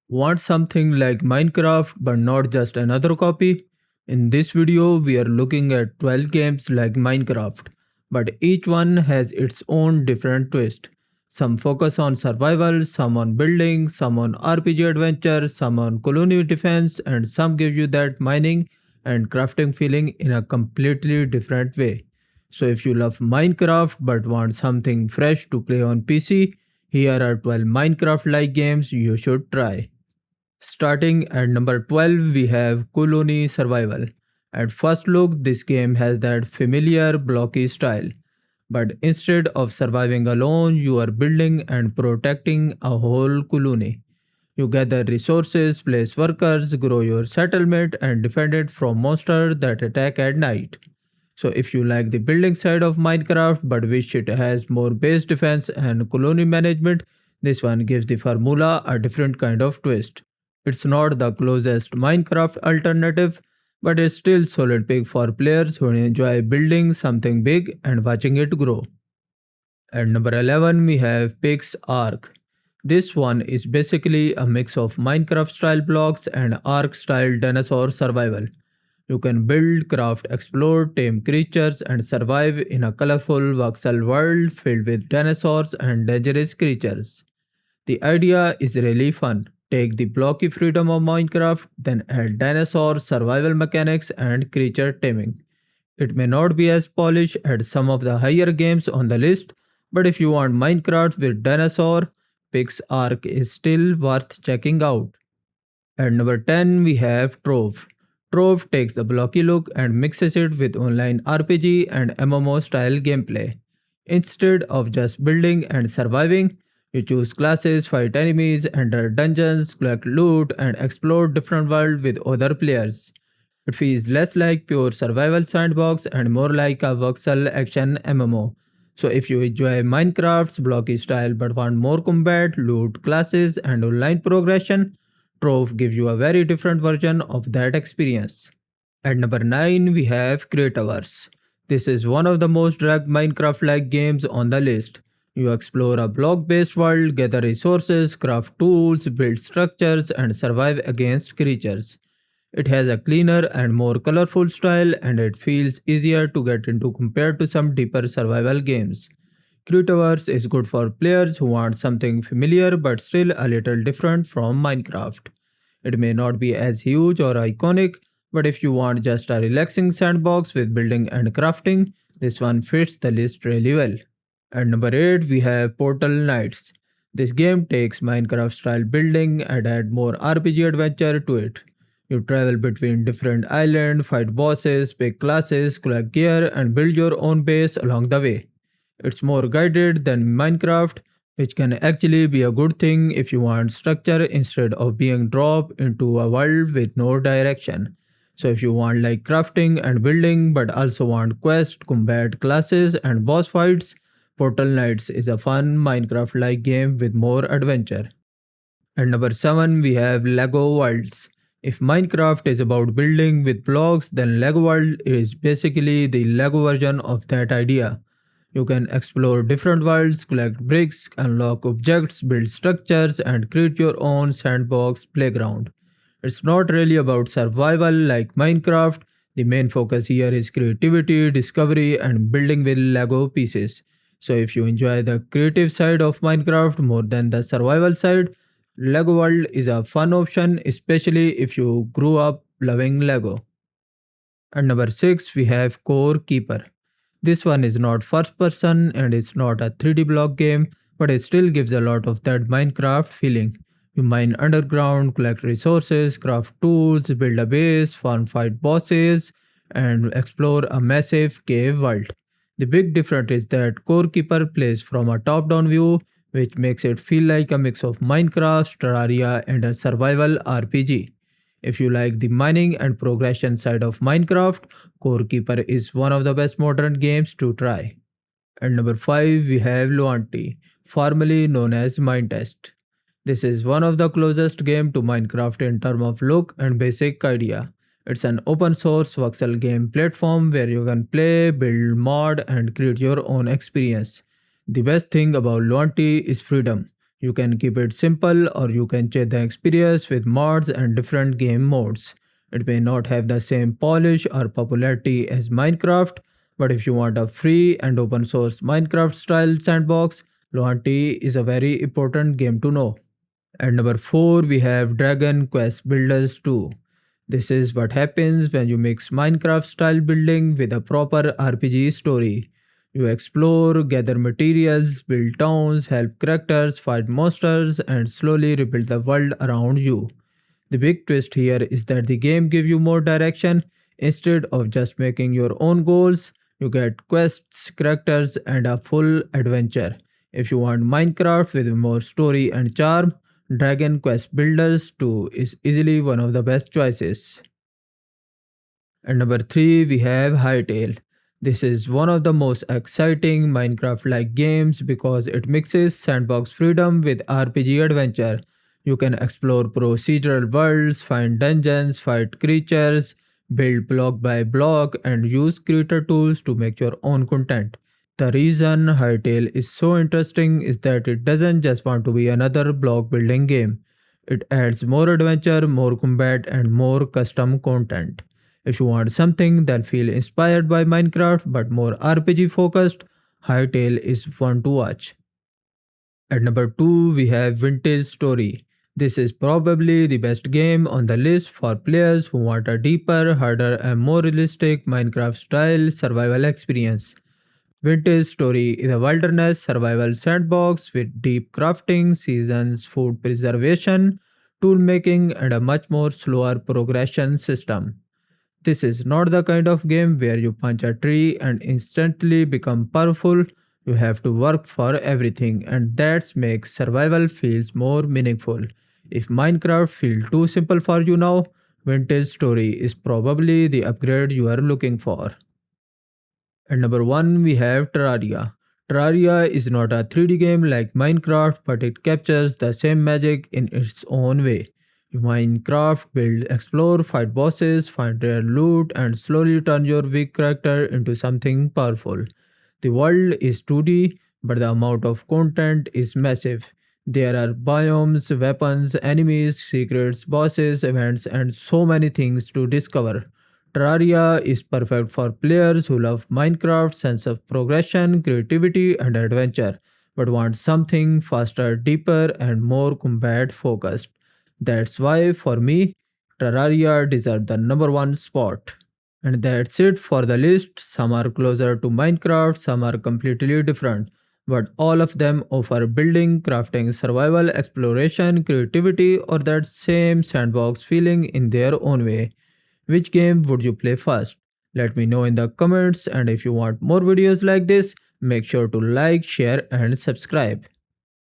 Want something like Minecraft but not just another copy? In this video, we are looking at 12 games like Minecraft, but each one has its own different twist. Some focus on survival, some on building, some on RPG adventure, some on colony defense, and some give you that mining and crafting feeling in a completely different way. So if you love Minecraft but want something fresh to play on PC, here are 12 Minecraft like games you should try. Starting at number 12, we have Colony Survival. At first look, this game has that familiar blocky style. But instead of surviving alone, you are building and protecting a whole colony. You gather resources, place workers, grow your settlement, and defend it from monsters that attack at night. So, if you like the building side of Minecraft but wish it has more base defense and colony management, this one gives the formula a different kind of twist. It's not the closest Minecraft alternative, but it's still solid pick for players who enjoy building something big and watching it grow. At number 11, we have PixARK. This one is basically a mix of Minecraft style blocks and Ark style dinosaur survival. You can build, craft, explore, tame creatures, and survive in a colorful voxel world filled with dinosaurs and dangerous creatures. The idea is really fun. Take the blocky freedom of Minecraft, then add dinosaur survival mechanics and creature taming. It may not be as polished as some of the higher games on the list, but if you want Minecraft with dinosaur, PixARK is still worth checking out. At number 10, we have Trove. Trove takes the blocky look and mixes it with online RPG and MMO style gameplay. Instead of just building and surviving, you choose classes, fight enemies, enter dungeons, collect loot, and explore different worlds with other players. It feels less like pure survival sandbox and more like a voxel action MMO. So if you enjoy Minecraft's blocky style but want more combat, loot, classes, and online progression, Trove gives you a very different version of that experience. At number 9, we have Creativerse. This is one of the most dragged Minecraft like games on the list. You explore a block based world, gather resources, craft tools, build structures, and survive against creatures. It has a cleaner and more colorful style, and it feels easier to get into compared to some deeper survival games. Creativerse is good for players who want something familiar but still a little different from Minecraft. It may not be as huge or iconic, but if you want just a relaxing sandbox with building and crafting, this one fits the list really well. At number 8, we have Portal Knights. This game takes Minecraft style building and add more RPG adventure to it. You travel between different islands, fight bosses, pick classes, collect gear, and build your own base along the way. It's more guided than Minecraft, which can actually be a good thing if you want structure instead of being dropped into a world with no direction. So if you want like crafting and building but also want quest, combat classes and boss fights, Portal Knights is a fun Minecraft-like game with more adventure. At number 7 we have LEGO Worlds. If Minecraft is about building with blocks, then LEGO World is basically the LEGO version of that idea. You can explore different worlds, collect bricks, unlock objects, build structures, and create your own sandbox playground. It's not really about survival like Minecraft. The main focus here is creativity, discovery, and building with Lego pieces. So if you enjoy the creative side of Minecraft more than the survival side, Lego World is a fun option, especially if you grew up loving Lego. At number 6, we have Core Keeper. This one is not first person and it's not a 3D block game, but it still gives a lot of that Minecraft feeling. You mine underground, collect resources, craft tools, build a base, farm fight bosses, and explore a massive cave world. The big difference is that Core Keeper plays from a top down view, which makes it feel like a mix of Minecraft, Terraria, and a survival RPG. If you like the mining and progression side of Minecraft, Core Keeper is one of the best modern games to try. And number 5, we have Luanti, formerly known as Minetest. This is one of the closest game to Minecraft in terms of look and basic idea. It's an open source voxel game platform where you can play, build, mod, and create your own experience. The best thing about Luanti is freedom. You can keep it simple or you can change the experience with mods and different game modes. It may not have the same polish or popularity as Minecraft, but if you want a free and open source Minecraft style sandbox, Luanti is a very important game to know. At number 4, we have Dragon Quest Builders 2. This is what happens when you mix Minecraft style building with a proper RPG story. You explore, gather materials, build towns, help characters, fight monsters, and slowly rebuild the world around you. The big twist here is that the game gives you more direction. Instead of just making your own goals, you get quests, characters, and a full adventure. If you want Minecraft with more story and charm, Dragon Quest Builders 2 is easily one of the best choices. At number 3, we have Hytale. This is one of the most exciting Minecraft like games because it mixes sandbox freedom with RPG adventure. You can explore procedural worlds, find dungeons, fight creatures, build block by block, and use creator tools to make your own content. The reason Hytale is so interesting is that it doesn't just want to be another block building game. It adds more adventure, more combat, and more custom content. If you want something that feels inspired by Minecraft but more RPG focused, Hytale is one to watch. At number 2, we have Vintage Story. This is probably the best game on the list for players who want a deeper, harder, and more realistic Minecraft style survival experience. Vintage Story is a wilderness survival sandbox with deep crafting, seasons, food preservation, tool making, and a much more slower progression system. This is not the kind of game where you punch a tree and instantly become powerful. You have to work for everything, and that makes survival feels more meaningful. If Minecraft feels too simple for you now, Vintage Story is probably the upgrade you are looking for. At number 1, we have Terraria. Terraria is not a 3D game like Minecraft, but it captures the same magic in its own way. You Minecraft, build, explore, fight bosses, find rare loot, and slowly turn your weak character into something powerful. The world is 2D, but the amount of content is massive. There are biomes, weapons, enemies, secrets, bosses, events, and so many things to discover. Terraria is perfect for players who love Minecraft's sense of progression, creativity, and adventure, but want something faster, deeper, and more combat focused. That's why, for me, Terraria deserves the number 1 spot. And that's it for the list. Some are closer to Minecraft, some are completely different. But all of them offer building, crafting, survival, exploration, creativity, or that same sandbox feeling in their own way. Which game would you play first? Let me know in the comments, and if you want more videos like this, make sure to like, share, and subscribe.